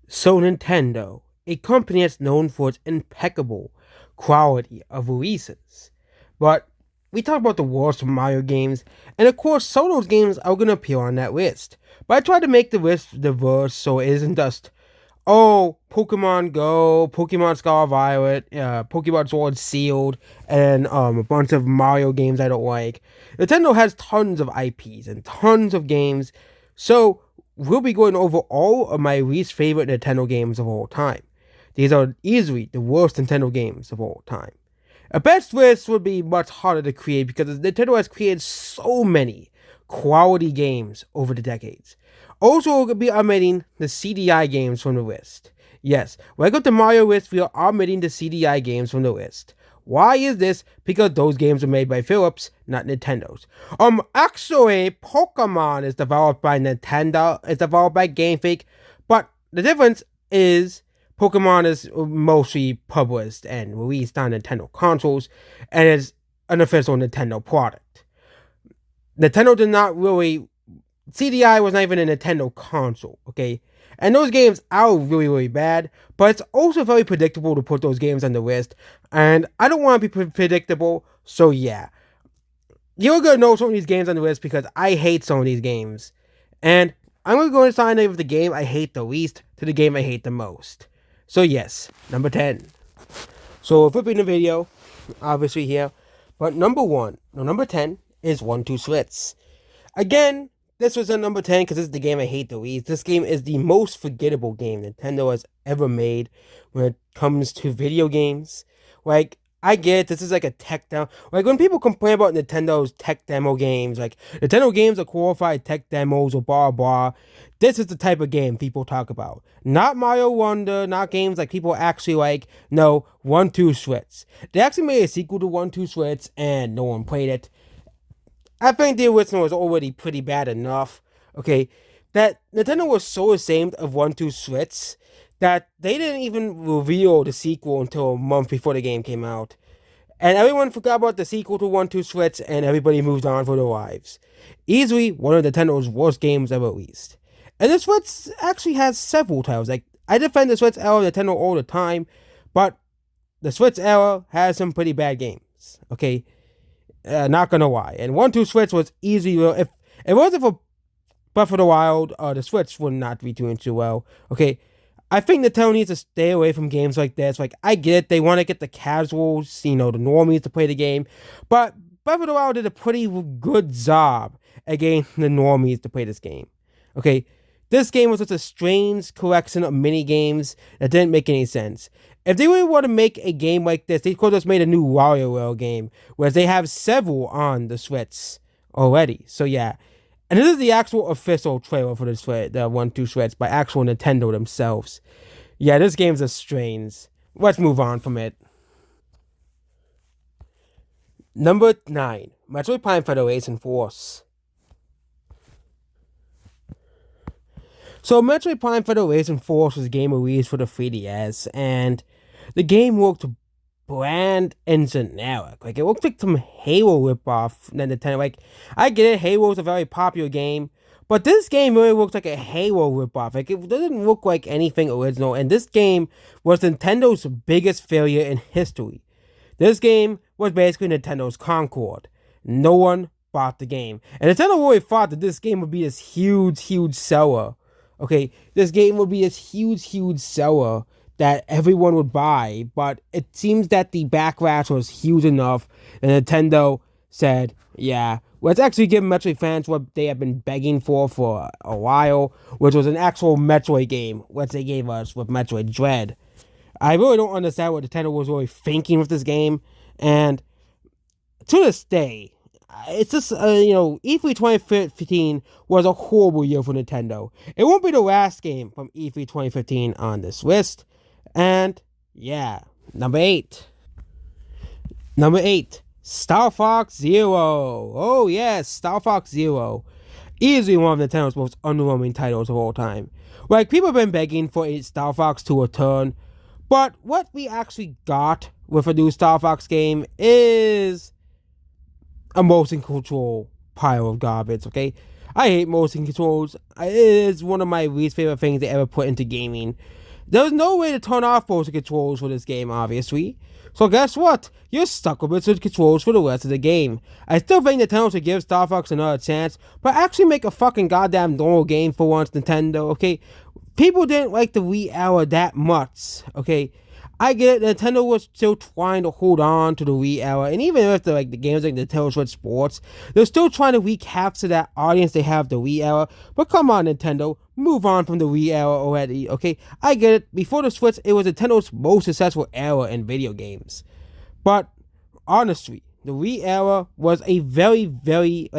So Nintendo, a company that's known for its impeccable quality of releases. But we talk about the worst Mario games, and of course some of those games are going to appear on that list. But I tried to make the list diverse so it isn't just, oh, Pokemon Go, Pokemon Scarlet Violet, Pokemon Sword Sealed, and a bunch of Mario games I don't like. Nintendo has tons of IPs and tons of games, so we'll be going over all of my least favorite Nintendo games of all time. These are easily the worst Nintendo games of all time. A best list would be much harder to create because Nintendo has created so many quality games over the decades. Also, we'll be omitting the CDI games from the list. Yes, when I go to Mario list, we are omitting the CDI games from the list. Why is this? Because those games were made by Philips, not Nintendo's. Actually, Pokemon is developed by Nintendo, it's developed by Game Freak, but the difference is Pokemon is mostly published and released on Nintendo consoles, and is an official Nintendo product. Nintendo did not really. CDI was not even a Nintendo console, okay? And those games are really, really bad, but it's also very predictable to put those games on the list, and I don't want to be predictable, so yeah. You're gonna know some of these games on the list because I hate some of these games. And I'm gonna go and sign with the game I hate the least to the game I hate the most. So yes, number 10. So flipping the video, obviously here, but number 10 is 1-2 Slitz. Again, this was a number 10 because this is the game I hate the least. This game is the most forgettable game Nintendo has ever made when it comes to video games. Like, I get it, this is like a tech demo. Like, when people complain about Nintendo's tech demo games, like, Nintendo games are qualified tech demos or blah blah, this is the type of game people talk about. Not Mario Wonder, not games like people actually like. No, 1-2 Slitz. They actually made a sequel to 1-2 Slitz, and no one played it. I think the original was already pretty bad enough. Okay, that Nintendo was so ashamed of 1-2 Slitz that they didn't even reveal the sequel until a month before the game came out. And everyone forgot about the sequel to 1-2 Slitz, and everybody moved on for their lives. Easily one of Nintendo's worst games ever released. And the Switch actually has several titles. Like, I defend the Switch era of Nintendo all the time, but the Switch era has some pretty bad games. Okay, not gonna lie. And 1-2 Switch was easy. If it wasn't for Breath of the Wild, the Switch would not be doing too well. Okay, I think Nintendo needs to stay away from games like this. Like, I get it, they want to get the casuals, the normies to play the game, but Breath of the Wild did a pretty good job at getting the normies to play this game. Okay, this game was just a strange collection of mini games that didn't make any sense. If they really want to make a game like this, they could have just made a new WarioWare game, whereas they have several on the Switch already. So yeah. And this is the actual official trailer for the 1-2 Switch by actual Nintendo themselves. Yeah, this game's a strange. Let's move on from it. Number 9. Metroid Prime Federation Force. So Metroid Prime Federation Force was a game released for the 3DS, and the game looked bland and generic. Like, it looked like some Halo ripoff. Nintendo, like, I get it, Halo is a very popular game, but this game really looks like a Halo ripoff. Like, it doesn't look like anything original, and this game was Nintendo's biggest failure in history. This game was basically Nintendo's Concord. No one bought the game. And Nintendo really thought that this game would be this huge, huge seller. Okay, this game would be this huge, huge seller that everyone would buy, but it seems that the backlash was huge enough that Nintendo said, yeah, let's actually give Metroid fans what they have been begging for a while, which was an actual Metroid game, which they gave us with Metroid Dread. I really don't understand what Nintendo was really thinking with this game, and to this day, it's just, E3 2015 was a horrible year for Nintendo. It won't be the last game from E3 2015 on this list. And, yeah, number 8. Number 8, Star Fox Zero. Oh, yes, Star Fox Zero. Easily one of Nintendo's most underwhelming titles of all time. Like, people have been begging for a Star Fox to return, but what we actually got with a new Star Fox game is a motion control pile of garbage, okay? I hate motion controls. It is one of my least favorite things they ever put into gaming. There's no way to turn off motion controls for this game, obviously. So guess what? You're stuck with motion controls for the rest of the game. I still think Nintendo should give Star Fox another chance, but actually make a fucking goddamn normal game for once, Nintendo, okay? People didn't like the Wii era that much, okay? I get it, Nintendo was still trying to hold on to the Wii era, and even if the games like Nintendo Switch Sports, they're still trying to recapture that audience they have the Wii era. But come on, Nintendo, move on from the Wii era already, okay? I get it, before the Switch, it was Nintendo's most successful era in video games. But honestly, the Wii era was a very, very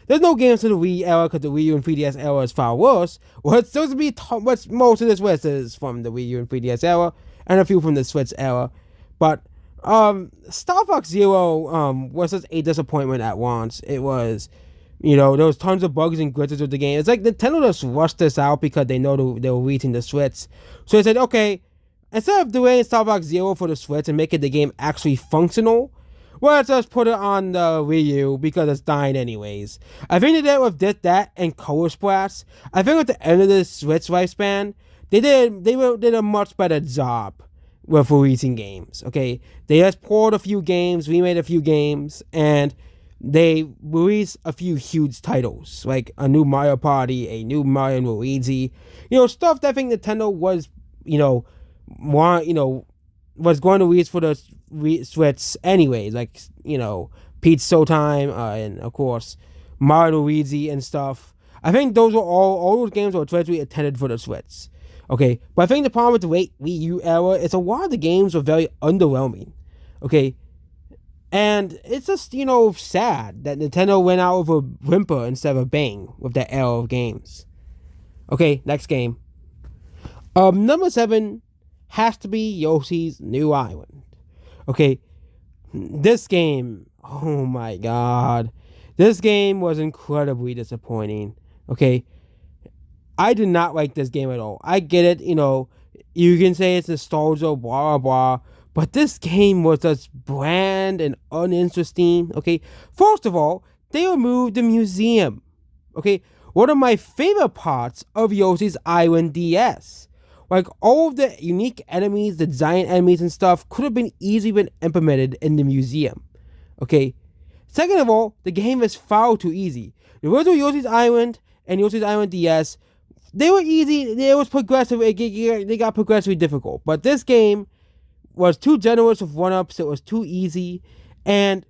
there's no games in the Wii era because the Wii U and 3DS era is far worse. What's supposed to be what's most of this Switch is from the Wii U and 3DS era, and a few from the Switch era. But Star Fox Zero was just a disappointment at once. It was, there was tons of bugs and glitches with the game. It's like Nintendo just rushed this out because they know they were reaching the Switch. So they said, okay, instead of doing Star Fox Zero for the Switch and making the game actually functional, well, let's just put it on the Wii U because it's dying anyways. I think they did with that and Color Splash. I think at the end of the Switch lifespan, they did a much better job with releasing games. Okay, they just poured a few games, remade a few games, and they released a few huge titles like a new Mario Party, a new Mario and Luigi. Stuff that I think Nintendo was, was going to release for the Switch anyways, like Peach Showtime, and of course Mario Luigi and stuff. I think those were all those games were originally intended for the Switch. Okay, but I think the problem with the Wii U era is a lot of the games were very underwhelming. Okay, and it's just sad that Nintendo went out with a whimper instead of a bang with that era of games. Okay, next game. Number 7 has to be Yoshi's New Island. Okay, this game, oh my god, this game was incredibly disappointing. Okay, I did not like this game at all. I get it, you can say it's nostalgia, blah, blah, blah, but this game was just bland and uninteresting. Okay, first of all, they removed the museum. Okay, one of my favorite parts of Yoshi's Island DS. Like, all of the unique enemies, the giant enemies and stuff could have been easily been implemented in the museum. Okay? Second of all, the game is far too easy. The original Yoshi's Island and Yoshi's Island DS, they were easy. It was progressive. They got progressively difficult. But this game was too generous with one-ups. It was too easy. And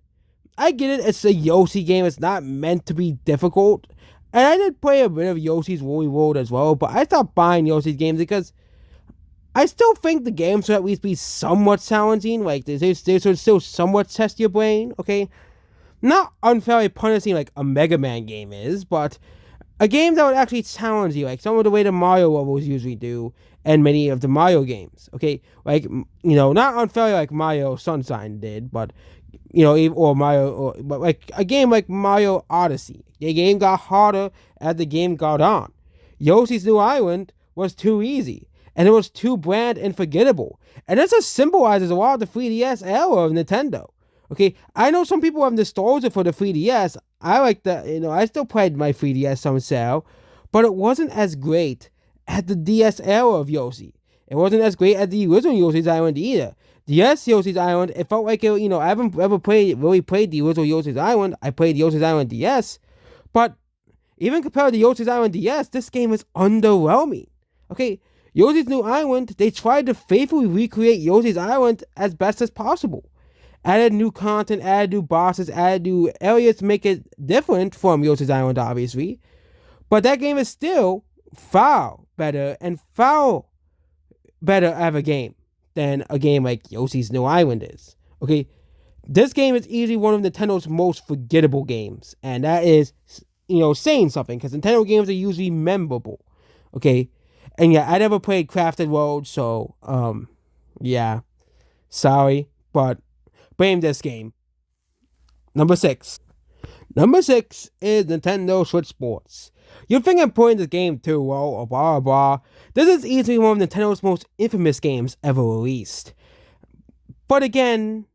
I get it. It's a Yoshi game. It's not meant to be difficult. And I did play a bit of Yoshi's Woolly World as well. But I stopped buying Yoshi's games because I still think the games should at least be somewhat challenging. Like, they should still somewhat test your brain, okay? Not unfairly punishing like a Mega Man game is, but a game that would actually challenge you, like some of the way the Mario levels usually do, and many of the Mario games, okay? Like, not unfairly like Mario Sunshine did, but, but like a game like Mario Odyssey. The game got harder as the game got on. Yoshi's New Island was too easy. And it was too bland and forgettable. And this just symbolizes a lot of the 3DS era of Nintendo. Okay, I know some people have nostalgia for the 3DS. I like that, I still played my 3DS some sale. But it wasn't as great as the DS era of Yoshi. It wasn't as great as the original Yoshi's Island either. DS Yoshi's Island, it felt like, I haven't ever really played the original Yoshi's Island. I played Yoshi's Island DS. But even compared to Yoshi's Island DS, this game is underwhelming. Okay, Yoshi's New Island, they tried to faithfully recreate Yoshi's Island as best as possible. Added new content, added new bosses, added new areas to make it different from Yoshi's Island, obviously. But that game is still far better and far better of a game than a game like Yoshi's New Island is. Okay, this game is easily one of Nintendo's most forgettable games. And that is, saying something, because Nintendo games are usually memorable. Okay, and yeah, I never played Crafted World, so, yeah, sorry, but blame this game. Number 6. Number 6 is Nintendo Switch Sports. You'd think I'm playing this game too, well, or blah, blah. This is easily one of Nintendo's most infamous games ever released. But again,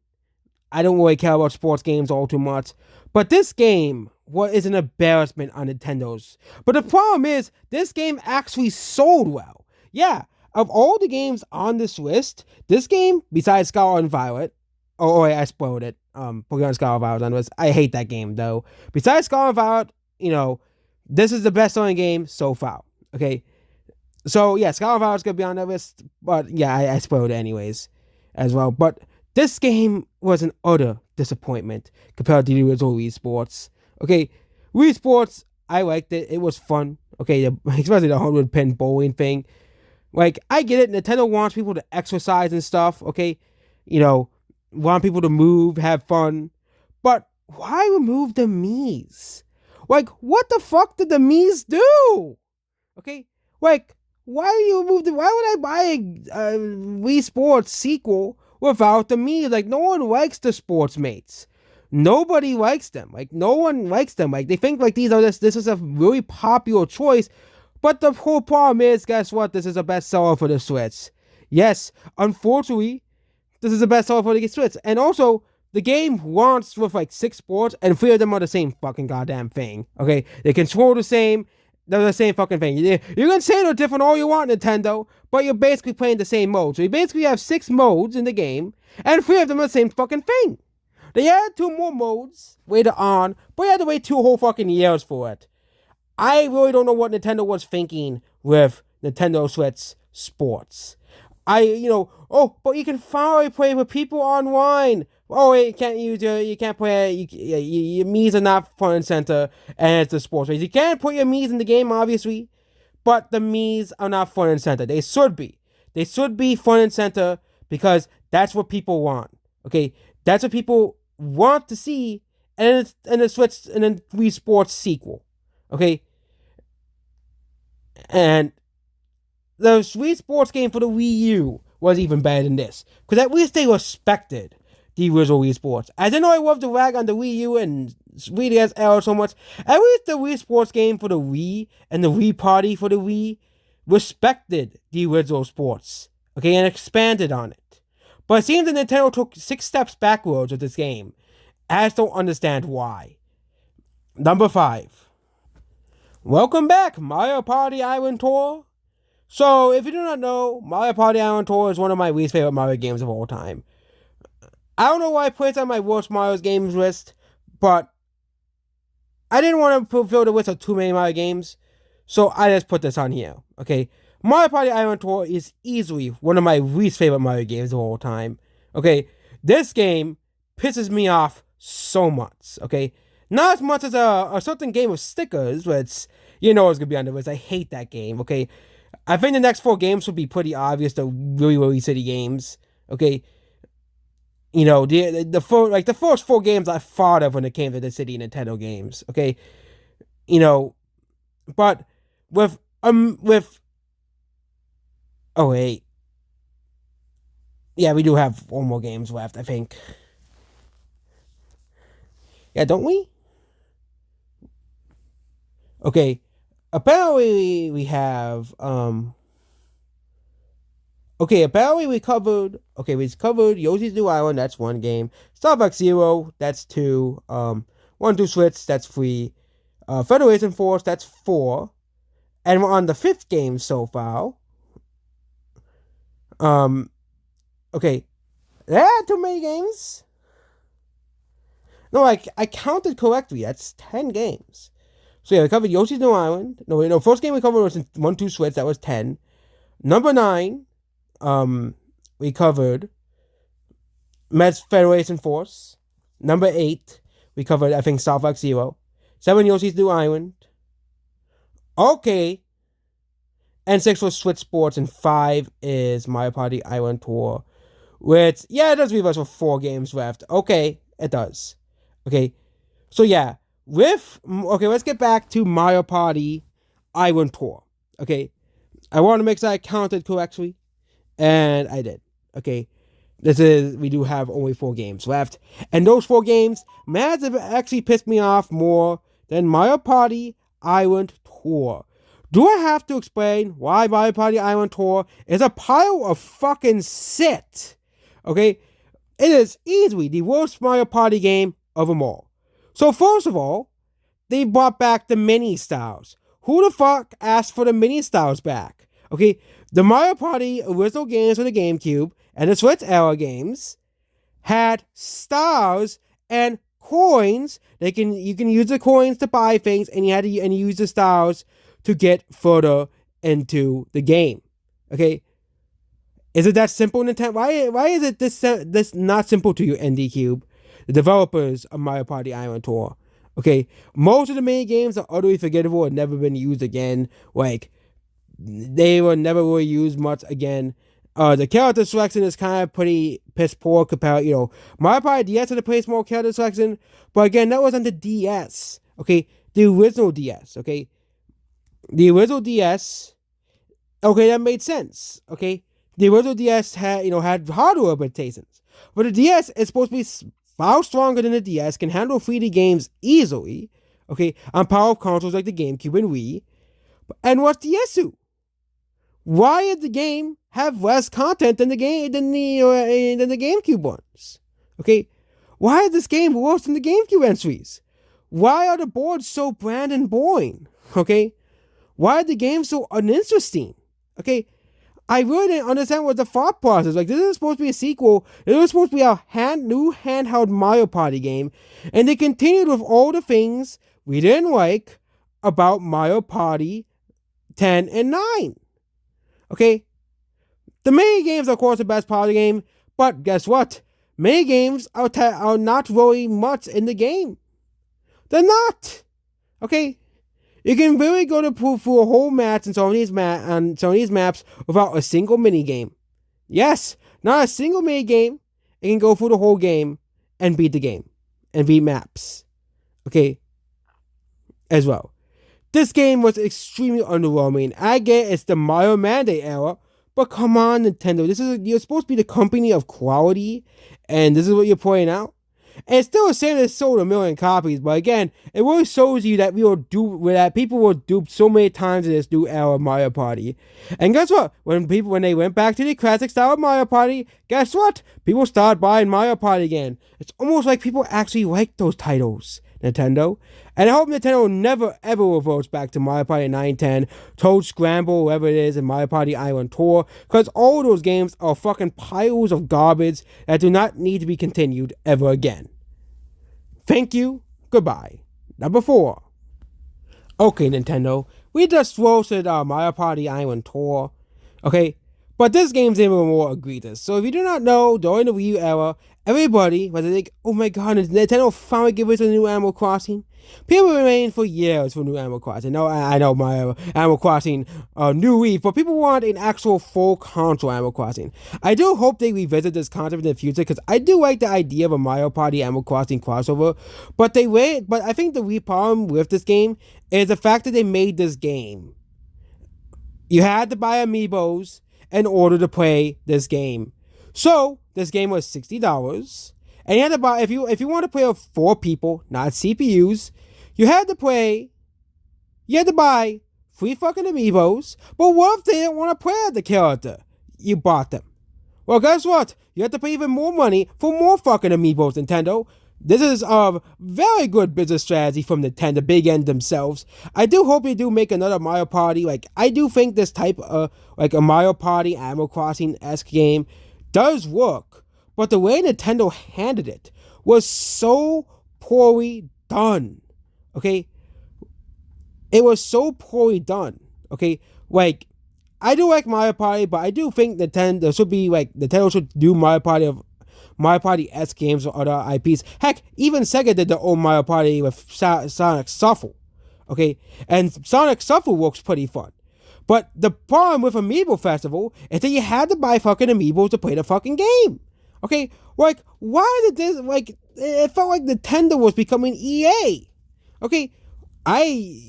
I don't really care about sports games all too much, but this game what is an embarrassment on Nintendo's. But the problem is, this game actually sold well. Yeah, of all the games on this list, this game, besides Scarlet and Violet, oh wait, I spoiled it. Pokemon Scarlet and Violet on the list. I hate that game though. Besides Scarlet and Violet, this is the best selling game so far. Okay, so yeah, Scarlet and Violet's gonna be on that list, but yeah, I spoiled it anyways, as well. But this game was an utter disappointment compared to the original Wii Sports. Okay, Wii Sports, I liked it. It was fun. Okay, especially the 100-pin bowling thing. Like, I get it. Nintendo wants people to exercise and stuff. Okay, want people to move, have fun. But why remove the Mii's? Like, what the fuck did the Mii's do? Okay, like, why do you remove the? Why would I buy a Wii Sports sequel without the Mii? Like, no one likes the Sports Mates. Nobody likes them. Like, no one likes them. Like, they think like this is a really popular choice. But the whole problem is, guess what? This is a bestseller for the Switch. Yes, unfortunately, this is the bestseller for the Switch. And also, the game launches with like 6 sports, and 3 of them are the same fucking goddamn thing. Okay, they control the same. They're the same fucking thing. You can say they're different all you want, Nintendo, but you're basically playing the same mode. So you basically have 6 modes in the game, and 3 of them are the same fucking thing. They added 2 more modes later on, but you had to wait 2 whole fucking years for it. I really don't know what Nintendo was thinking with Nintendo Switch Sports. But you can finally play with people online. Oh, you can't play, your Mii's are not front and center, and it's the sports race. You can't put your Mii's in the game, obviously, but the Mii's are not front and center. They should be. They should be front and center because that's what people want. Okay, that's what people want to see in a Switch and a Wii Sports sequel. Okay, and the Wii Sports game for the Wii U was even better than this because at least they respected the original Wii Sports. I didn't know I loved the rag on the Wii U and 3DS era so much. At least the Wii Sports game for the Wii and the Wii Party for the Wii respected the original sports, okay, and expanded on it. But it seems that Nintendo took 6 steps backwards with this game. I just don't understand why. Number 5. Welcome back, Mario Party Island Tour. So, if you do not know, Mario Party Island Tour is one of my least favorite Mario games of all time. I don't know why I put it on my worst Mario games list, but I didn't want to fulfill the list of too many Mario games, so I just put this on here, okay? Mario Party Island Tour is easily one of my least favorite Mario games of all time, okay? This game pisses me off so much, okay? Not as much as a certain game of stickers, but it's going to be on the list. I hate that game, okay? I think the next 4 games will be pretty obvious. They're really, really city games, okay? The first 4 games I thought of when it came to the City Nintendo games, okay? But with oh wait. Yeah, we do have 4 more games left, I think. Yeah, don't we? Okay. Apparently we have apparently we covered Yoshi's New Island, that's 1 game. Star Fox Zero, that's 2. 1-2 Switch, that's 3. Federation Force, that's 4. And we're on the 5th game so far. Okay. There are too many games. No, I counted correctly. That's 10 games. So yeah, we covered Yoshi's New Island. No, first game we covered was 1-2 Switch, that was 10. Number 9, we covered Mets Federation Force. Number 8, we covered, I think, Star Fox Zero. 7, Yoshi's New Island. Okay. And 6 was Switch Sports, and 5 is Mario Party Island Tour. Which, yeah, it does leave us with 4 games left. Okay, it does. Okay, so yeah, let's get back to Mario Party Island Tour. Okay, I want to make sure I counted correctly, and I did. Okay, we do have only 4 games left, and those 4 games, Mads have actually pissed me off more than Mario Party Island Tour. Do I have to explain why Mario Party Island Tour is a pile of fucking shit? Okay, it is easily the worst Mario Party game of them all. So first of all, they brought back the mini styles. Who the fuck asked for the mini styles back? Okay, the Mario Party original games for the GameCube and the Switch era games had stars and coins. You can use the coins to buy things, and you use the stars to get further into the game. Okay, is it that simple, Nintendo? Why is it this not simple to you, ND Cube, the developers of Mario Party Island Tour? Okay, most of the mini games are utterly forgettable and never been used again. Like, they were never really used much again. The character selection is kind of pretty piss poor compared, Mario Party DS had a pretty small character selection, but again, that was on the DS. Okay, the original DS. Okay, the original DS. Okay, that made sense. Okay, the original DS had hardware limitations, but the DS is supposed to be far stronger than the DS, can handle 3D games easily. Okay, on powerful consoles like the GameCube and Wii. And what's the issue? Why did the game have less content than the GameCube ones? Okay, why is this game worse than the GameCube entries? Why are the boards so bland and boring? Okay, why are the games so uninteresting? Okay, I really didn't understand what the thought process. Like, this is supposed to be a sequel. It was supposed to be a new handheld Mario Party game, and they continued with all the things we didn't like about Mario Party 10 and 9. Okay, the mini games are, of course, the best part of the game, but guess what? Mini games are not really much in the game. They're not. Okay, you can really go through a whole match in some of these maps without a single mini game. Yes, not a single mini game. You can go through the whole game and beat the game and beat maps. Okay, as well. This game was extremely underwhelming. I get it's the Mario Mandate era, but come on, Nintendo. You're supposed to be the company of quality, and this is what you're pointing out. And it's still a shame it sold 1 million copies, but again, it really shows you that that people were duped so many times in this new era of Mario Party. And guess what? When they went back to the classic style of Mario Party, guess what? People started buying Mario Party again. It's almost like people actually like those titles, Nintendo. And I hope Nintendo never ever reverts back to Mario Party 910, Toad Scramble, whatever it is, and Mario Party Island Tour, because all those games are fucking piles of garbage that do not need to be continued ever again. Thank you. Goodbye. Number 4. Okay, Nintendo. We just roasted Mario Party Island Tour. Okay? But this game's even more egregious. So if you do not know, during the Wii U era, everybody was like, oh my god, Nintendo finally gave us a new Animal Crossing. People remained for years for new Animal Crossing. No, I know my Animal Crossing New Leaf, but people want an actual full console Animal Crossing. I do hope they revisit this concept in the future, because I do like the idea of a Mario Party Animal Crossing crossover, but I think the real problem with this game is the fact that they made this game. You had to buy amiibos in order to play this game. So, this game was $60. And you had to buy, if you want to play with 4 people, not CPUs, you had to buy 3 fucking amiibos. But what if they didn't want to play as the character? You bought them. Well, guess what? You have to pay even more money for more fucking amiibos, Nintendo. This is a very good business strategy from Nintendo, big end themselves. I do hope they do make another Mario Party. Like, I do think this type of, like a Mario Party Animal Crossing-esque game does work. But the way Nintendo handled it was so poorly done. Okay? It was so poorly done. Okay? Like, I do like Mario Party, but I do think Nintendo should do Mario Party-esque games or other IPs. Heck, even Sega did their own Mario Party with Sonic Shuffle. Okay? And Sonic Shuffle works pretty fun. But the problem with Amiibo Festival is that you had to buy fucking Amiibos to play the fucking game. Okay? Like, why did this, like, it felt like Nintendo was becoming EA. Okay? I,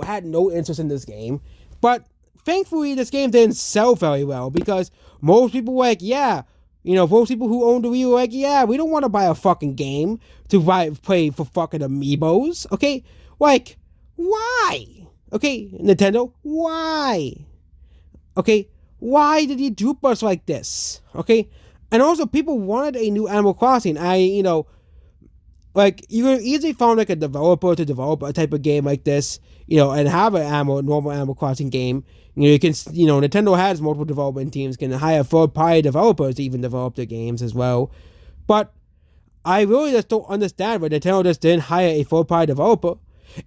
had no interest in this game, but thankfully this game didn't sell very well, because most people were like, yeah, most people who owned the Wii were like, yeah, we don't want to buy a fucking game to play for fucking Amiibos. Okay? Like, why? Okay, Nintendo, why? Okay, why did you dupe us like this? Okay, and also people wanted a new Animal Crossing. like you could easily find like a developer to develop a type of game like this, and have a normal Animal Crossing game. You can, Nintendo has multiple development teams, can hire third party developers to even develop their games as well. But I really just don't understand why Nintendo just didn't hire a third party developer.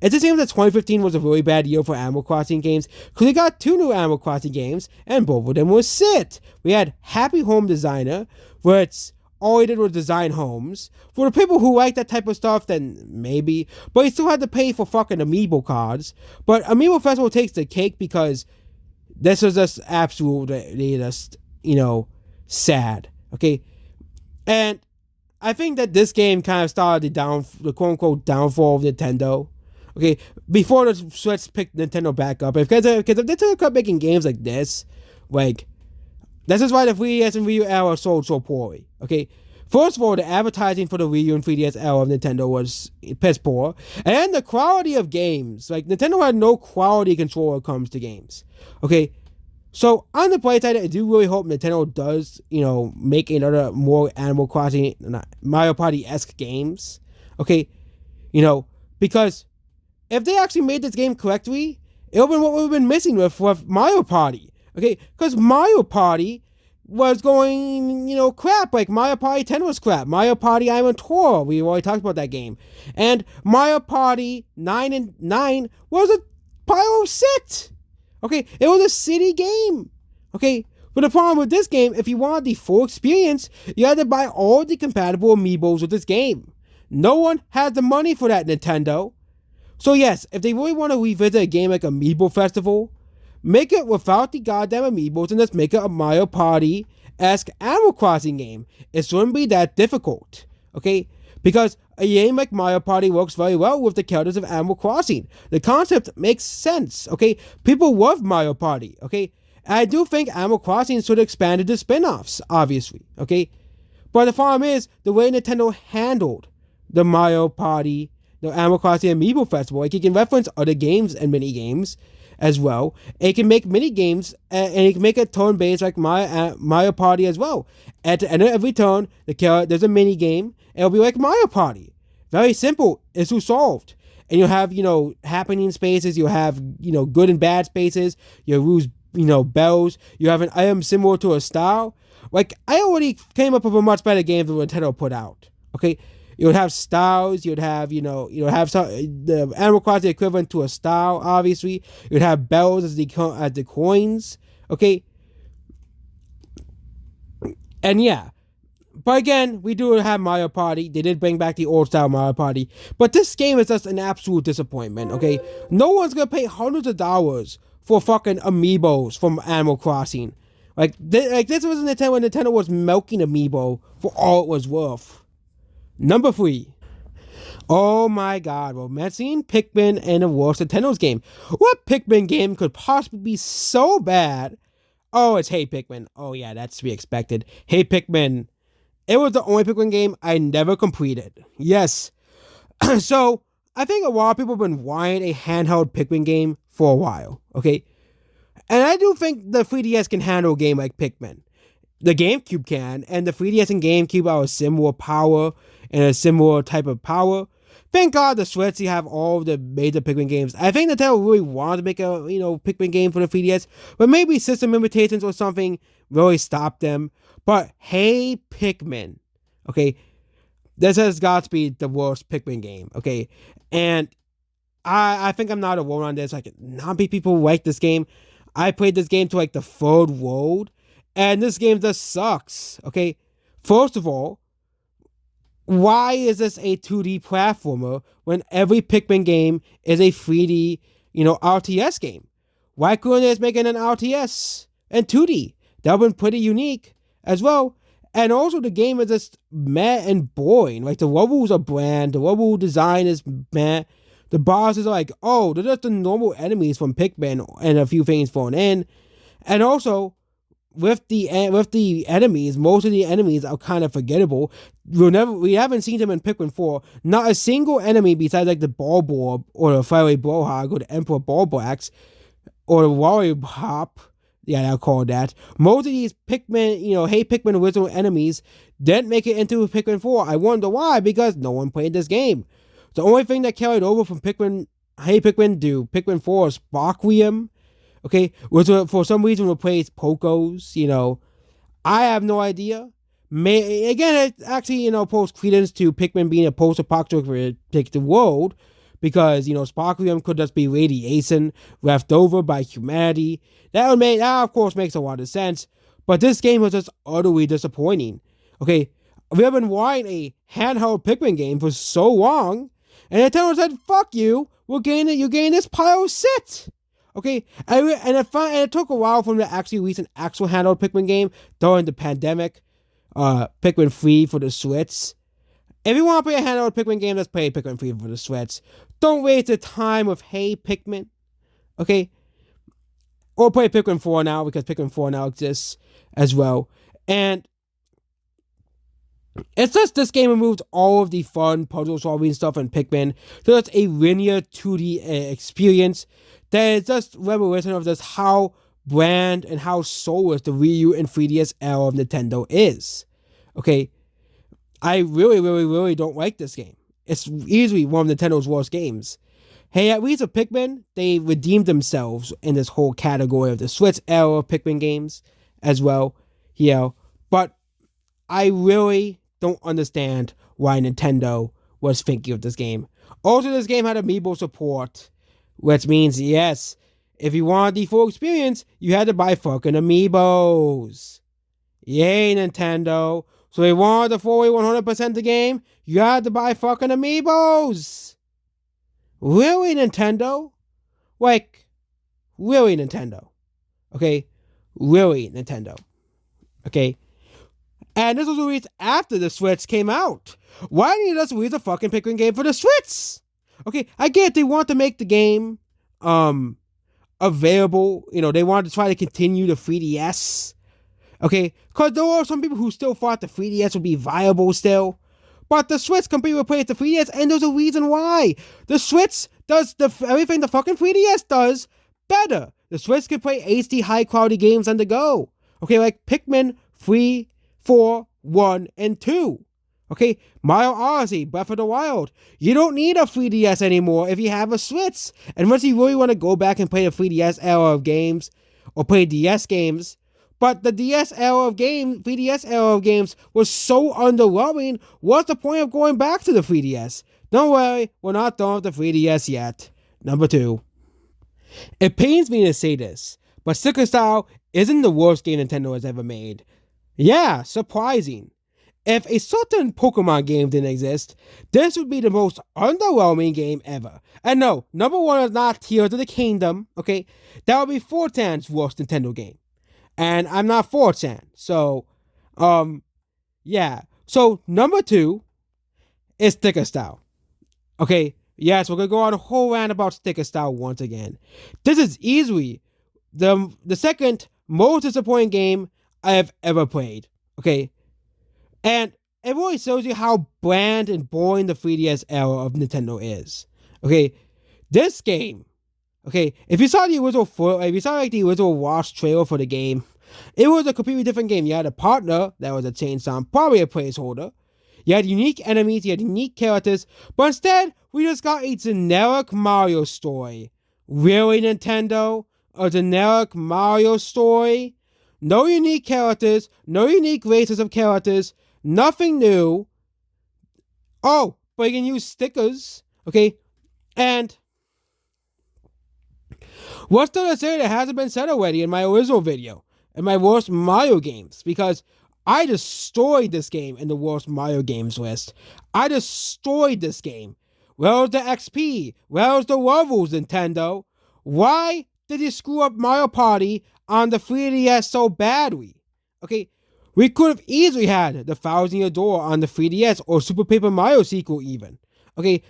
It just seems that 2015 was a really bad year for Animal Crossing games, because we got 2 new Animal Crossing games, and both of them were shit. We had Happy Home Designer, where it's all he did was design homes. For the people who like that type of stuff, then maybe. But you still had to pay for fucking Amiibo cards. But Amiibo Festival takes the cake because this was just absolutely just, sad. Okay? And I think that this game kind of started the quote-unquote downfall of Nintendo. Okay, before the Switch picked Nintendo back up, because if Nintendo kept making games like this, like, this is why the 3DS and Wii U era sold so poorly. Okay, first of all, the advertising for the Wii U and 3DS era of Nintendo was piss poor, and the quality of games, like, Nintendo had no quality control when it comes to games. Okay, so on the bright side, I do really hope Nintendo does, make another more Animal Crossing, Mario Party-esque games. Okay, because if they actually made this game correctly, it would have been what we've been missing with Mario Party. Okay, because Mario Party was going, crap. Like, Mario Party 10 was crap. Mario Party Island Tour, we already talked about that game. And Mario Party 9 was a pile of shit. Okay, it was a city game. Okay, but the problem with this game, if you wanted the full experience, you had to buy all the compatible amiibos with this game. No one had the money for that, Nintendo. So yes, if they really want to revisit a game like Amiibo Festival, make it without the goddamn amiibos and just make it a Mario Party-esque Animal Crossing game. It shouldn't be that difficult, okay? Because a game like Mario Party works very well with the characters of Animal Crossing. The concept makes sense, okay? People love Mario Party, okay? And I do think Animal Crossing should expand into spin-offs, obviously, okay? But the problem is, the way Nintendo handled the Mario Party, the Animal Crossing Amiibo Festival, like, it can reference other games and mini-games as well. It can make mini-games, and it can make it turn-based like Mario Party as well. At the end of every turn, there's a mini-game, and it'll be like Mario Party. Very simple, issue solved. And you'll have, happening spaces, you'll have, good and bad spaces, you'll lose, bells, you have an item similar to a style. Like, I already came up with a much better game than Nintendo put out, okay? You would have styles. You'd have, have the Animal Crossing equivalent to a style, obviously. You'd have bells as the coins, okay? And yeah. But again, we do have Mario Party. They did bring back the old style Mario Party. But this game is just an absolute disappointment, okay? No one's gonna pay hundreds of dollars for fucking amiibos from Animal Crossing. This was Nintendo when Nintendo was milking amiibo for all it was worth. Number 3. Oh my god, romancing Pikmin and the worst Nintendo's game. What Pikmin game could possibly be so bad? Oh, it's Hey Pikmin. Oh yeah, that's to be expected. Hey Pikmin. It was the only Pikmin game I never completed. Yes. So, I think a lot of people have been wanting a handheld Pikmin game for a while, okay? And I do think the 3DS can handle a game like Pikmin. The GameCube can, and the 3DS and GameCube are a similar power and a similar type of power. Thank God the Switch, you have all of the major Pikmin games. I think Nintendo really wanted to make a, Pikmin game for the 3DS, but maybe system limitations or something really stopped them. But hey, Pikmin, okay, this has got to be the worst Pikmin game, okay? And I think I'm not alone on this. Like, not many people like this game. I played this game to, like, the third world, and this game just sucks, okay? First of all, why is this a 2D platformer when every Pikmin game is a 3D, RTS game? Why couldn't they just make it an RTS and 2D? That would have been pretty unique as well. And also, the game is just meh and boring. Like, the levels are bland, the level design is meh. The bosses are like, oh, they're just the normal enemies from Pikmin and a few things thrown in. And also, with the enemies, most of the enemies are kind of forgettable. We haven't seen them in Pikmin 4. Not a single enemy besides like the Bulborb or the Fiery Blowhog or the Emperor Bulbax or the Warrior Hop Yeah, I'll call it that. Most of these Pikmin, Hey Pikmin original enemies didn't make it into Pikmin 4. I wonder why, because no one played this game. The only thing that carried over from Hey Pikmin to Pikmin 4 is Sparklium, okay, which for some reason replaced Pokos, I have no idea. Again, it actually, pulls credence to Pikmin being a post-apocalyptic world, because, Sparklium could just be radiation left over by humanity. That of course makes a lot of sense, but this game was just utterly disappointing. Okay, we have been wanting a handheld Pikmin game for so long, and Nintendo said, "Fuck you, you're getting this pile of shit." Okay, and it took a while for them to actually release an actual handheld Pikmin game during the pandemic. Pikmin 3 for the Switch. If you want to play a handheld Pikmin game, let's play Pikmin 3 for the Switch. Don't waste the time with Hey Pikmin. Okay? Or play Pikmin 4 now, because Pikmin 4 now exists as well. And it's just this game removed all of the fun puzzle solving stuff in Pikmin. So it's a linear 2D experience that is just reminiscent of just how bland and how soulless the Wii U and 3DS era of Nintendo is. Okay? I really, really, really don't like this game. It's easily one of Nintendo's worst games. Hey, at least with Pikmin, they redeemed themselves in this whole category of the Switch era of Pikmin games as well. But I really don't understand why Nintendo was thinking of this game. Also, this game had amiibo support, which means, yes, if you wanted the full experience, you had to buy fucking amiibos. Yay, Nintendo. So they wanted to fully 100% the game, you had to buy fucking amiibos. Really, Nintendo? Like, really, Nintendo? Okay? Really, Nintendo? Okay? And this was released after the Switch came out. Why didn't you just release a fucking Pikmin game for the Switch? Okay, I get they want to make the game available. They wanted to try to continue the 3DS. Okay, because there were some people who still thought the 3DS would be viable still. But the Switch completely replaced the 3DS, and there's a reason why. The Switch does everything the fucking 3DS does better. The Switch can play HD high-quality games on the go. Okay, like Pikmin 3, 4, 1, and 2. Okay, Mario Odyssey, Breath of the Wild. You don't need a 3DS anymore if you have a Switch. And once you really want to go back and play the 3DS era of games, or play DS games, but the 3DS era of games was so underwhelming, what's the point of going back to the 3DS? Don't worry, we're not done with the 3DS yet. Number 2. It pains me to say this, but Sticker Style isn't the worst game Nintendo has ever made. Yeah, surprising. If a certain Pokemon game didn't exist, this would be the most underwhelming game ever. And no, number 1 is not Tears of the Kingdom, okay? That would be 4chan's worst Nintendo game. And I'm not 4chan. So, yeah. So, number 2 is Sticker Style. Okay, yes, we're going to go on a whole rant about Sticker Style once again. This is easily the second most disappointing game I have ever played. Okay, and it really shows you how bland and boring the 3DS era of Nintendo is. Okay, this game, okay, if you saw the original the original Watch trailer for the game, it was a completely different game. You had a partner that was a chainsaw, probably a placeholder. You had unique enemies, you had unique characters, but instead, we just got a generic Mario story. Really, Nintendo? A generic Mario story? No unique characters, no unique races of characters, nothing new. Oh, but you can use stickers, okay? And what's there to say that hasn't been said already in my original video, in my worst Mario games? Because I destroyed this game in the worst Mario games list. I destroyed this game. Where's the XP? Where's the levels, Nintendo? Why did you screw up Mario Party on the 3DS so badly? Okay, we could have easily had the 1,000-Year Door on the 3DS, or Super Paper Mario sequel even. Okay,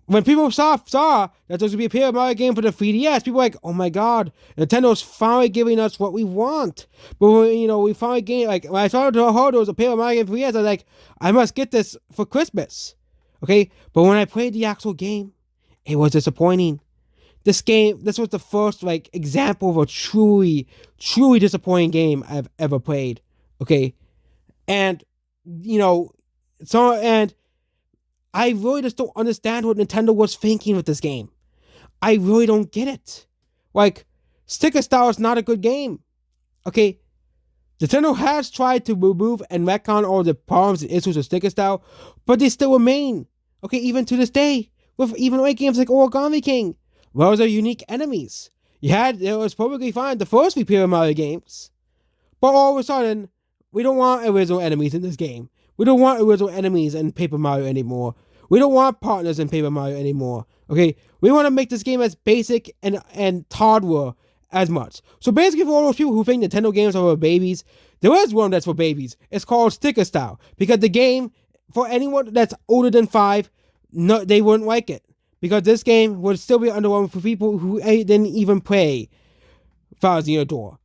when people saw that there was going to be a Paper Mario game for the 3DS, people were like, oh my god, Nintendo's finally giving us what we want. But when, we finally gained, like, when I started to heard there was a Paper Mario game for 3DS, I was like, I must get this for Christmas. Okay, but when I played the actual game, it was disappointing. this was the first like example of a truly disappointing game I've ever played. Okay, and you know, and I really just don't understand what Nintendo was thinking with this game. I really don't get it. Like, sticker style is not a good game. Okay, Nintendo has tried to remove and retcon all the problems and issues of sticker style, but they still remain. Okay, even to this day, with even like games like Origami King, those are unique enemies. It was perfectly fine the first three Paper Mario games, but all of a sudden, we don't want original enemies in this game. We don't want original enemies in Paper Mario anymore. We don't want partners in Paper Mario anymore. Okay, we want to make this game as basic and toddler as much. So basically, for all those people who think Nintendo games are for babies, there is one that's for babies. It's called sticker style, because the game, for anyone that's older than 5, no, they wouldn't like it, because this game would still be underwhelming for people who didn't even play Thousand Year Door.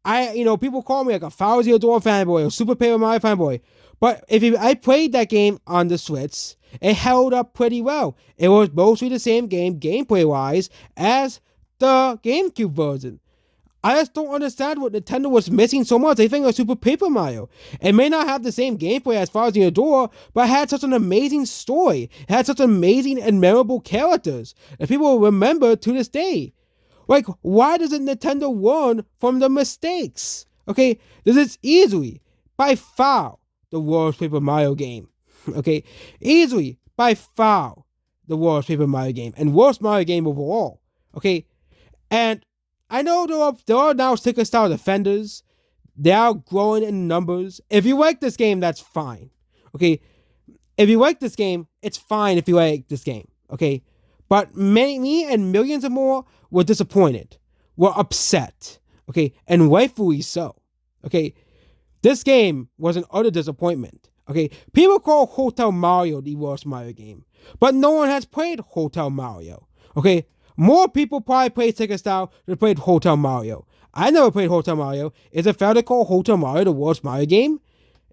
People call me like a Thousand Year Door fanboy or Super Paper Mario fanboy, but I played that game on the slitz, it held up pretty well. It was mostly the same game, gameplay-wise, as the GameCube version. I just don't understand what Nintendo was missing so much. They think of Super Paper Mario. It may not have the same gameplay as Thousand Year Door, but it had such an amazing story. It had such amazing and memorable characters that people will remember to this day. Like, why doesn't Nintendo learn from the mistakes? Okay, this is easily, by far, the worst Paper Mario game. Okay, easily, by far, the worst Paper Mario game, and worst Mario game overall. Okay, and I know there are now sticker style defenders. They are growing in numbers. If you like this game, that's fine. Okay, if you like this game, it's fine if you like this game. Okay, but me and millions of more were disappointed, were upset. Okay, and rightfully so. Okay, this game was an utter disappointment. Okay, people call Hotel Mario the worst Mario game, but no one has played Hotel Mario. Okay, more people probably played sticker style than played Hotel Mario. I never played Hotel Mario. Is it fair to call Hotel Mario the worst Mario game?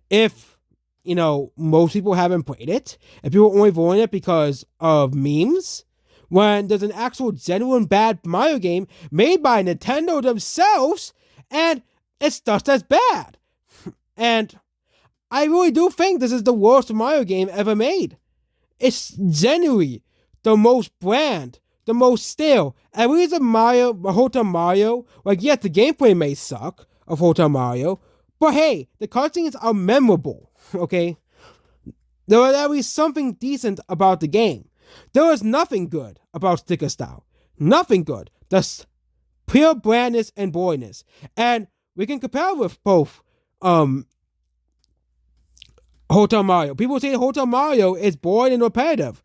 If, most people haven't played it, and people only voting it because of memes, when there's an actual genuine bad Mario game made by Nintendo themselves, and it's just as bad. And I really do think this is the worst Mario game ever made. It's genuinely the most bland, the most stale. At least Hotel Mario, like, yes, the gameplay may suck of Hotel Mario, but hey, the cutscenes are memorable, okay? There was at least something decent about the game. There was nothing good about sticker style. Nothing good. Just pure blandness and boringness. And we can compare with both Hotel Mario. People say Hotel Mario is boring and repetitive,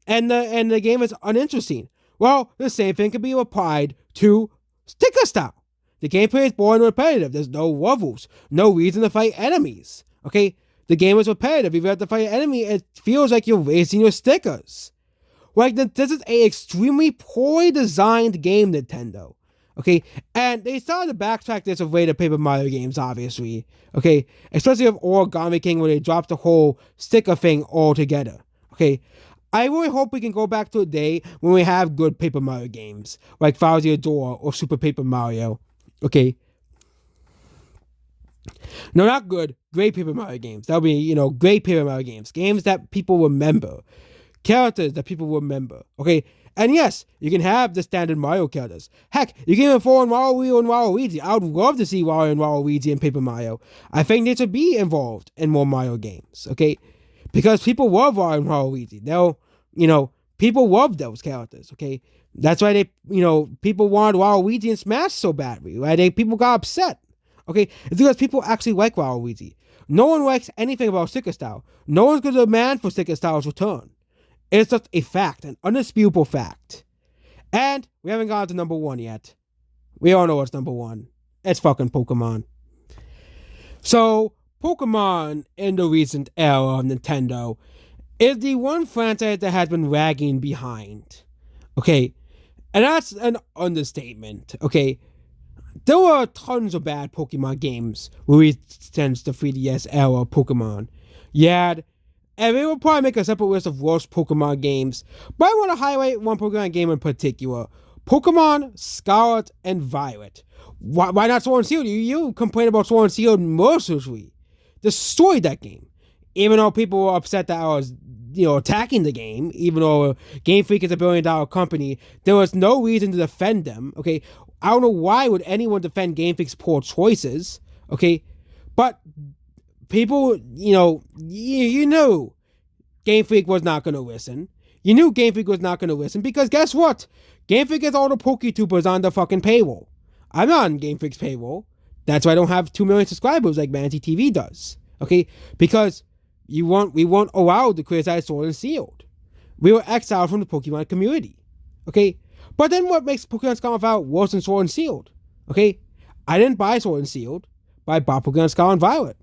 and the game is uninteresting. Well, the same thing can be applied to sticker style. The gameplay is boring and repetitive. There's no levels, no reason to fight enemies. Okay, the game is repetitive. If you have to fight an enemy, it feels like you're raising your stickers. Like, this is an extremely poorly designed game, Nintendo. Okay, and they started to backtrack this with later Paper Mario games, obviously. Okay, especially with Origami King, where they dropped the whole sticker thing altogether. Okay, I really hope we can go back to a day when we have good Paper Mario games, like Thousand Year Door or Super Paper Mario. Okay, no, not good, great Paper Mario games. That'll be, great Paper Mario games, games that people remember, characters that people remember. Okay. And yes, you can have the standard Mario characters. Heck, you can even throw in Waluigi and Waluigi. I would love to see Wario and Waluigi in Paper Mario. I think they should be involved in more Mario games, okay? Because people love Wario and Waluigi. People love those characters, okay? That's why people wanted Waluigi in Smash so badly, right? People got upset, okay? It's because people actually like Waluigi. No one likes anything about sticker style. No one's going to demand for sticker style's return. It's just a fact, an undisputable fact. And we haven't gotten to number 1 yet. We all know what's number 1. It's fucking Pokemon. So, Pokemon in the recent era of Nintendo is the one franchise that has been lagging behind. Okay? And that's an understatement. Okay? There were tons of bad Pokemon games released since the 3DS era of Pokemon. And we will probably make a separate list of worst Pokemon games, but I want to highlight one Pokemon game in particular, Pokemon Scarlet and Violet. Why not Sword and Shield? You complain about Sword and Shield mercilessly. Destroyed that game. Even though people were upset that I was, attacking the game, even though Game Freak is a $1 billion company, there was no reason to defend them, okay? I don't know why would anyone defend Game Freak's poor choices, okay? But people, you knew Game Freak was not going to listen. You knew Game Freak was not going to listen because guess what? Game Freak has all the PokeTubers on the fucking payroll. I'm not on Game Freak's payroll. That's why I don't have 2 million subscribers like Manatee TV does, okay? Because we weren't allowed to criticize Sword and Shield. We were exiled from the Pokemon community. Okay? But then what makes Pokemon Scarlet and Violet worse than Sword and Shield? Okay? I didn't buy Sword and Shield, but I bought Pokemon Scarlet and Violet.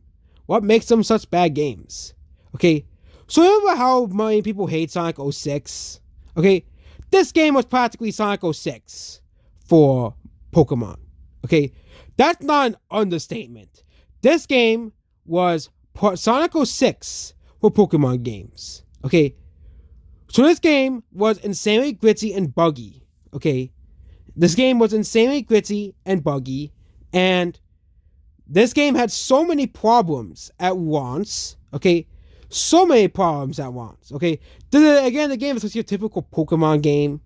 What makes them such bad games? Okay? So remember how many people hate Sonic 06? Okay? This game was practically Sonic 06 for Pokemon. Okay? That's not an understatement. This game was Sonic 06 for Pokemon games. Okay? So this game was insanely glitchy and buggy. Okay? This game was insanely glitchy and buggy. And this game had so many problems at once. Okay? So many problems at once. Okay? Again, the game is just your typical Pokemon game.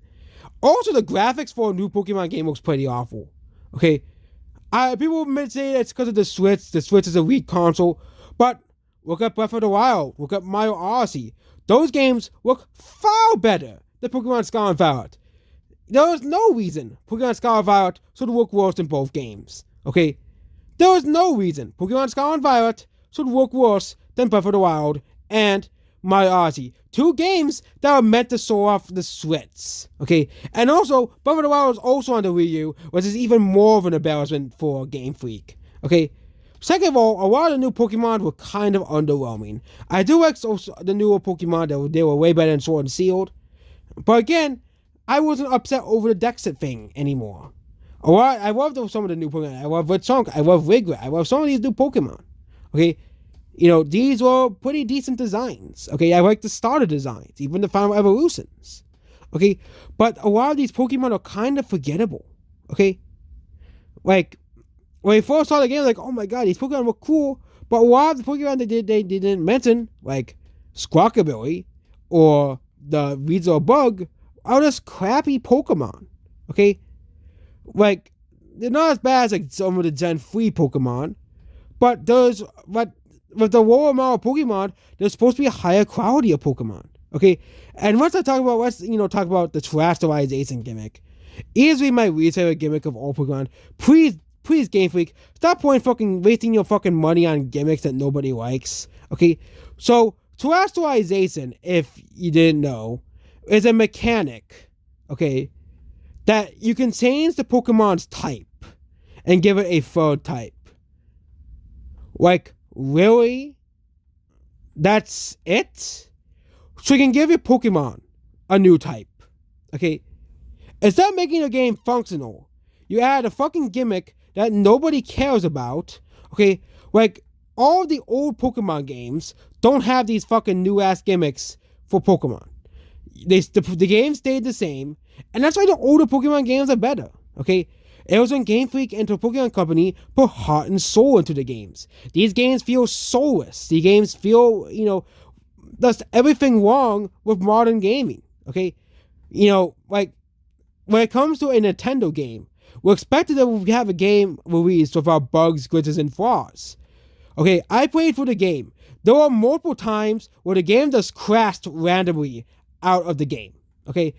Also, the graphics for a new Pokemon game looks pretty awful. Okay? People may say it's because of the Switch. The Switch is a weak console. But look at Breath of the Wild. Look at Mario Odyssey. Those games look far better than Pokemon Scarlet and Violet. There was no reason Pokemon Scarlet and Violet should look worse in both games. Okay? There was no reason Pokemon Scarlet and Violet should look worse than Breath of the Wild and Mario Odyssey. 2 games that are meant to show off the Switch. Okay? And also, Breath of the Wild is also on the Wii U, which is even more of an embarrassment for Game Freak. Okay? Second of all, a lot of the new Pokemon were kind of underwhelming. I do like the newer Pokemon, they were way better than Sword and Shield. But again, I wasn't upset over the Dexit thing anymore. I love some of the new Pokemon. I love Redchunk, I love Riglet, I love some of these new Pokemon. Okay? These were pretty decent designs. Okay? I like the starter designs, even the final evolutions. Okay? But a lot of these Pokemon are kind of forgettable. Okay? Like, when I first saw the game, like, oh my god, these Pokemon were cool, but a lot of the Pokemon they didn't mention, like Squawkabilly or the Weasel Bug, are just crappy Pokemon. Okay? Like, they're not as bad as like some of the Gen 3 Pokemon, but with the lower amount of Pokemon, there's supposed to be a higher quality of Pokemon. Okay? And let's talk about the terrestrialization gimmick. Easily my least favorite gimmick of all Pokemon. Please, Game Freak, stop wasting your fucking money on gimmicks that nobody likes. Okay? So, terrestrialization, if you didn't know, is a mechanic, okay, that you can change the Pokemon's type and give it a third type. Like, really? That's it? So you can give your Pokemon a new type. Okay? Instead of making the game functional, you add a fucking gimmick that nobody cares about. Okay? Like, all the old Pokemon games don't have these fucking new ass gimmicks for Pokemon. The game stayed the same, and that's why the older Pokemon games are better. Okay? It was when Game Freak and the Pokemon Company put heart and soul into the games. These games feel soulless. These games feel, that's everything wrong with modern gaming. Okay? Like, when it comes to a Nintendo game, we're expected to have a game released without bugs, glitches, and flaws. Okay, I played for the game. There were multiple times where the game just crashed randomly out of the game. Okay?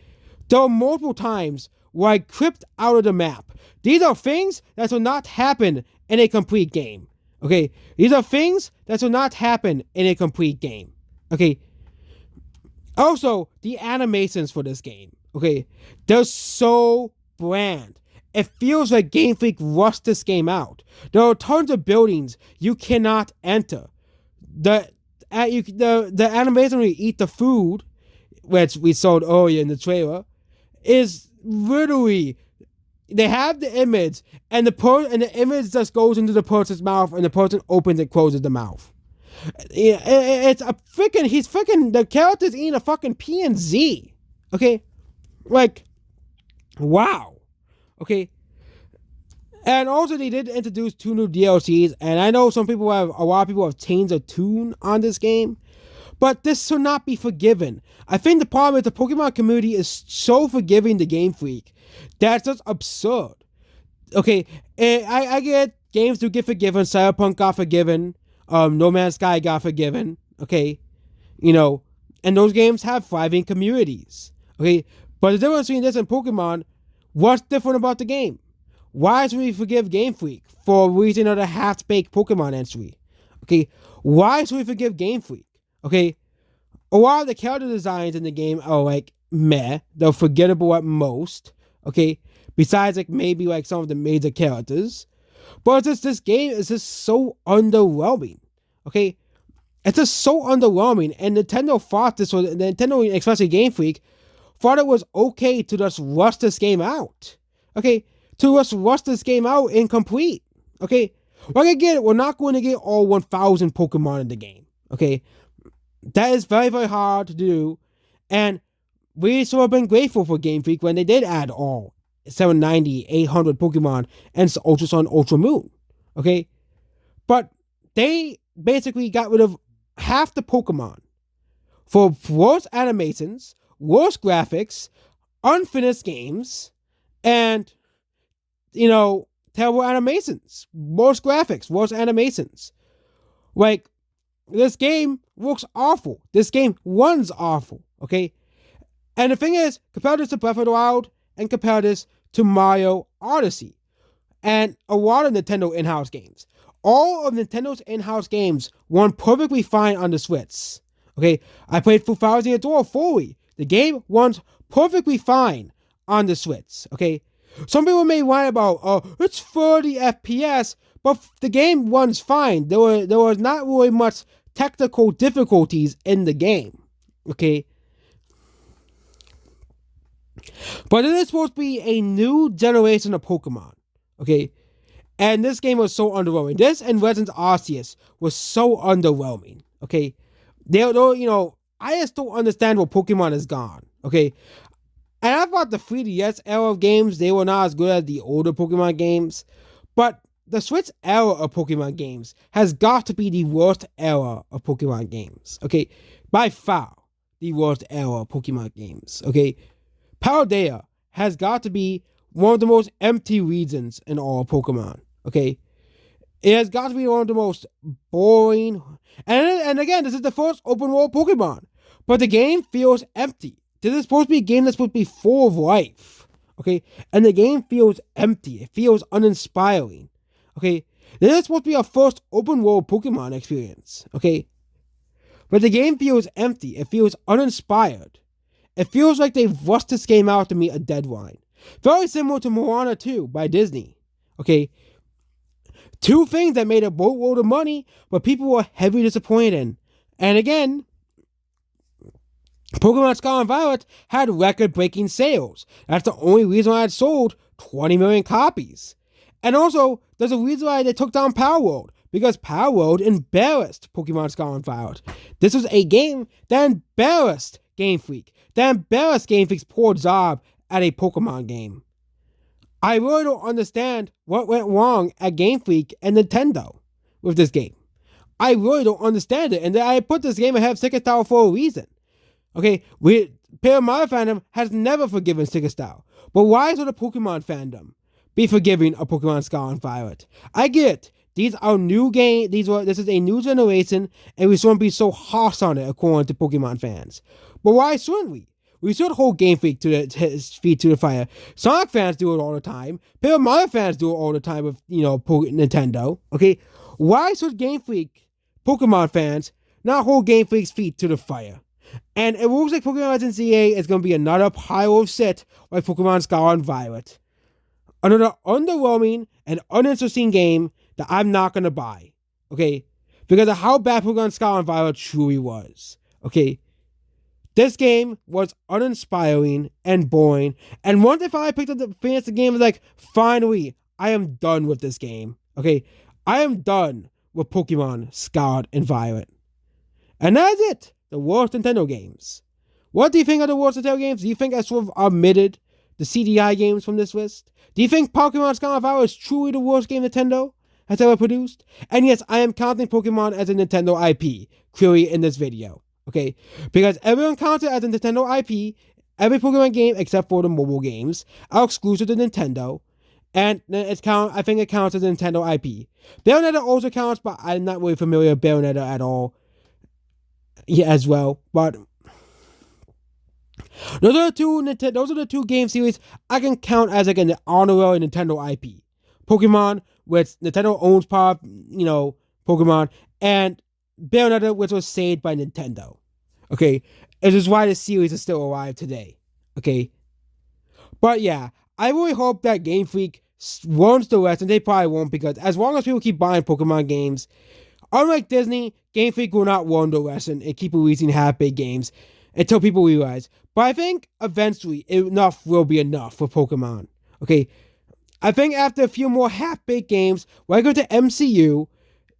There were multiple times where I clipped out of the map. These are things that will not happen in a complete game. Okay? These are things that will not happen in a complete game. Okay? Also, the animations for this game. Okay? They're so bland. It feels like Game Freak rushed this game out. There are tons of buildings you cannot enter. The animation when you eat the food, which we saw earlier in the trailer, is literally, they have the image, and the image just goes into the person's mouth, and the person opens and closes the mouth. It's a freaking, the character's eating a fucking PNZ. Okay? Like, Wow. Okay. And also, they did introduce two new DLCs, and I know a lot of people have changed their tune on this game, but this should not be forgiven. I think the problem is the Pokemon community is so forgiving to Game Freak that's just absurd. Okay, and I get games do get forgiven. Cyberpunk got forgiven. No Man's Sky got forgiven. Okay, you know, and those games have thriving communities. Okay, but the difference between this and Pokemon, what's different about the game? Why should we forgive Game Freak for releasing another half-baked Pokemon entry? Okay, why should we forgive Game Freak? Okay, a lot of the character designs in the game are like meh, they're forgettable at most. Okay, besides like maybe like some of the major characters, but it's just this game is just so underwhelming. Okay, it's just so underwhelming, and Nintendo thought this was Nintendo, especially Game Freak, thought it was okay to just rush this game out. Okay, to just rush this game out incomplete. Okay, like I get it, we're not going to get all 1,000 Pokemon in the game. Okay, that is very, very hard to do, and we should have been grateful for Game Freak when they did add all 790, 800 Pokemon and Ultra Sun, Ultra Moon. Okay, but they basically got rid of half the Pokemon for worse animations, worse graphics, unfinished games, and, terrible animations, worse graphics, worse animations. Like, this game looks awful. This game runs awful, okay? And the thing is, compare this to Breath of the Wild and compare this to Mario Odyssey and a lot of Nintendo in-house games. All of Nintendo's in-house games run perfectly fine on the Switch. Okay, I played Full Thousand Door fully. The game runs perfectly fine on the Switch. Okay, some people may whine about, it's 30 FPS, but the game runs fine. There was not really much technical difficulties in the game. Okay, but it is supposed to be a new generation of Pokemon. Okay, and this game was so underwhelming. This and Resident Arceus was so underwhelming. Okay, I just don't understand where Pokemon is gone. Okay, and I thought the 3DS era of games, they were not as good as the older Pokemon games, but the Switch era of Pokemon games has got to be the worst era of Pokemon games. Okay, by far the worst era of Pokemon games. Okay, Paldea has got to be one of the most empty regions in all Pokemon. Okay, it has got to be one of the most boring. And again, this is the first open world Pokemon, but the game feels empty. This is supposed to be a game that's supposed to be full of life. Okay, and the game feels empty. It feels uninspiring. Okay, this is supposed to be our first open world Pokemon experience. Okay, but the game feels empty. It feels uninspired. It feels like they've rushed this game out to meet a deadline. Very similar to Moana 2 by Disney. Okay, two things that made a boatload of money, but people were heavily disappointed in. And again, Pokemon Scarlet and Violet had record-breaking sales. That's the only reason why it sold 20 million copies. And also, there's a reason why they took down Power World, because Power World embarrassed Pokemon Scarlet and Violet. This was a game that embarrassed Game Freak, that embarrassed Game Freak's poor job at a Pokemon game. I really don't understand what went wrong at Game Freak and Nintendo with this game. I really don't understand it, and I put this game ahead of Sticker Style for a reason. Okay, Paper Mario fandom has never forgiven Sticker Style, but why should the Pokemon fandom be forgiving of Pokemon Scarlet and Violet? I get it. These are new games. This is a new generation, and we shouldn't be so harsh on it, according to Pokemon fans. But why shouldn't we? We should hold Game Freak to his feet to the fire. Sonic fans do it all the time. Paper Mario fans do it all the time with, Nintendo. Okay, why should Game Freak, Pokemon fans, not hold Game Freak's feet to the fire? And it looks like Pokemon Legends EA is going to be another pile of shit like Pokemon Scarlet and Violet. Another underwhelming and uninteresting game that I'm not going to buy. Okay, because of how bad Pokemon Scarlet and Violet truly was. Okay. This game was uninspiring and boring. And once I picked up the finish the game, I was like, finally, I am done with this game. Okay, I am done with Pokemon Scarlet and Violet. And that's it. The worst Nintendo games. What do you think of the worst Nintendo games? Do you think I should have omitted the CDI games from this list? Do you think Pokemon Scarlet Violet is truly the worst game Nintendo has ever produced? And yes, I am counting Pokemon as a Nintendo IP, clearly in this video. Okay? Because everyone counts it as a Nintendo IP. Every Pokemon game except for the mobile games are exclusive to Nintendo. And I think it counts as a Nintendo IP. Bayonetta also counts, but I'm not really familiar with Bayonetta at all. Yeah, as well. But those are the two game series I can count as like an honorary Nintendo IP. Pokemon, which Nintendo owns part, Pokemon, and Bayonetta, which was saved by Nintendo. Okay, this is why the series is still alive today. Okay, but yeah, I really hope that Game Freak wants the rest, and they probably won't, because as long as people keep buying Pokemon games, unlike Disney, Game Freak will not learn the lesson and keep releasing half-baked games until people realize. But I think eventually enough will be enough for Pokemon. Okay, I think after a few more half-baked games, when I go to MCU,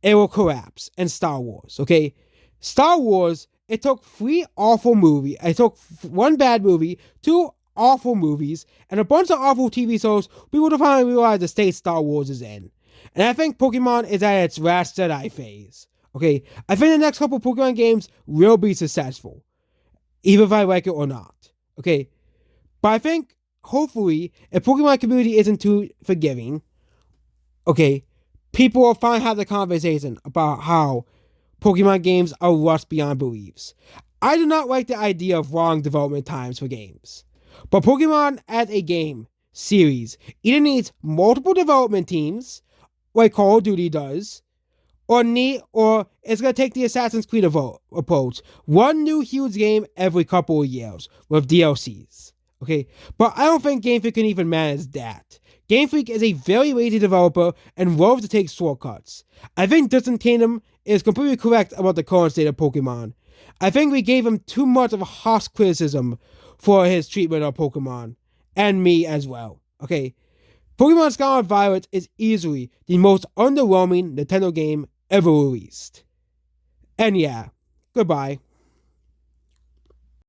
it will collapse. And Star Wars, okay? Star Wars, it took 3 awful movies. It took 1 bad movie, 2 awful movies, and a bunch of awful TV shows people to finally realize the state Star Wars is in. And I think Pokemon is at its last Jedi phase. Okay, I think the next couple Pokemon games will be successful, even if I like it or not. Okay, but I think, hopefully, if Pokemon community isn't too forgiving, okay, people will finally have the conversation about how Pokemon games are rushed beyond beliefs. I do not like the idea of long development times for games. But Pokemon as a game series either needs multiple development teams, like Call of Duty does, or it's going to take the Assassin's Creed approach. 1 new huge game every couple of years with DLCs. Okay, but I don't think Game Freak can even manage that. Game Freak is a very lazy developer and loves to take shortcuts. I think Distant Kingdom is completely correct about the current state of Pokemon. I think we gave him too much of a harsh criticism for his treatment of Pokemon, and me as well. Okay, Pokemon Scarlet Violet is easily the most underwhelming Nintendo game ever released. And yeah, goodbye.